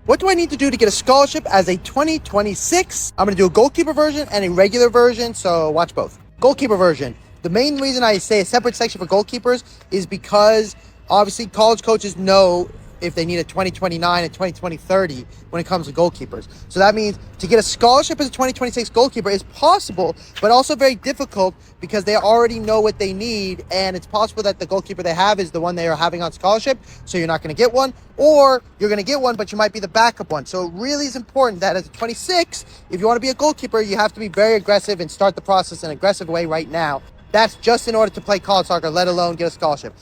What do I need to do to get a scholarship as a 2026? I'm going to do a goalkeeper version and a regular version, so watch both. Goalkeeper version. The main reason I say a separate section for goalkeepers is because obviously college coaches know if they need a 2029 and 2030 when it comes to goalkeepers. So that means to get a scholarship as a 2026 goalkeeper is possible, but also very difficult because they already know what they need, and it's possible that the goalkeeper they have is the one they are having on scholarship, so you're not going to get one, or you're going to get one, but you might be the backup one. So it really is important that as a 26, if you want to be a goalkeeper, you have to be very aggressive and start the process in an aggressive way right now. That's just in order to play college soccer, let alone get a scholarship.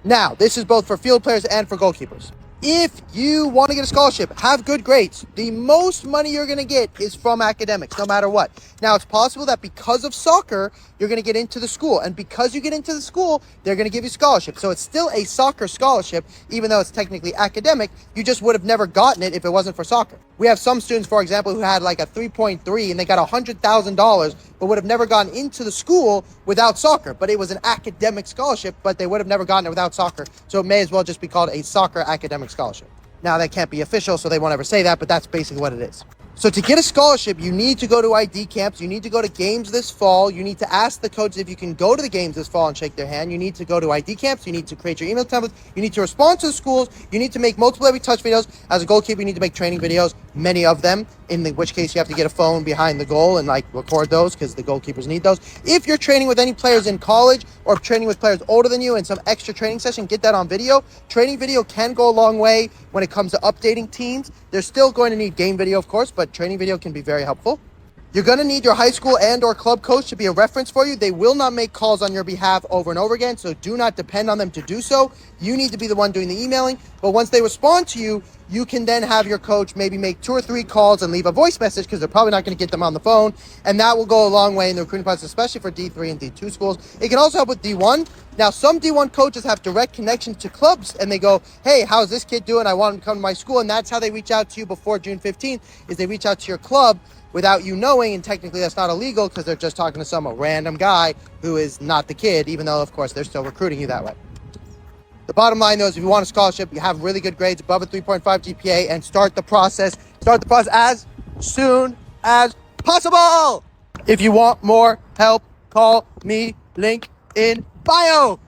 Now, this is both for field players and for goalkeepers. If you want to get a scholarship, have good grades. The most money you're going to get is from academics, no matter what. Now, it's possible that because of soccer, you're going to get into the school. And because you get into the school, they're going to give you scholarships. So it's still a soccer scholarship, even though it's technically academic. You just would have never gotten it if it wasn't for soccer. We have some students, for example, who had like a 3.3 and they got $100,000, but would have never gone into the school without soccer. But it was an academic scholarship, but they would have never gotten it without soccer. So it may as well just be called a soccer academic scholarship. Now, that can't be official, so they won't ever say that, but that's basically what it is. So to get a scholarship, you need to go to ID camps. You need to go to games this fall. You need to ask the coaches if you can go to the games this fall and shake their hand. You need to go to ID camps. You need to create your email templates. You need to respond to the schools. You need to make multiple every touch videos. As a goalkeeper, you need to make training videos, many of them, which case you have to get a phone behind the goal and like record those because the goalkeepers need those. If you're training with any players in college or training with players older than you in some extra training session, get that on video. Training video can go a long way when it comes to updating teams. They're still going to need game video, of course, but training video can be very helpful. You're going to need your high school and or club coach to be a reference for you. They will not make calls on your behalf over and over again, so do not depend on them to do so. You need to be the one doing the emailing, but once they respond to you, you can then have your coach maybe make 2 or 3 calls and leave a voice message because they're probably not going to get them on the phone, and that will go a long way in the recruiting process, especially for D3 and D2 schools. It can also help with D1. Now, some D1 coaches have direct connections to clubs, and they go, hey, how's this kid doing? I want him to come to my school, and that's how they reach out to you before June 15th, is they reach out to your club without you knowing, and technically that's not illegal because they're just talking to some random guy who is not the kid, even though, of course, they're still recruiting you that way. The bottom line, though, is if you want a scholarship, you have really good grades above a 3.5 GPA, and start the process as soon as possible. If you want more help, call me, link in bio.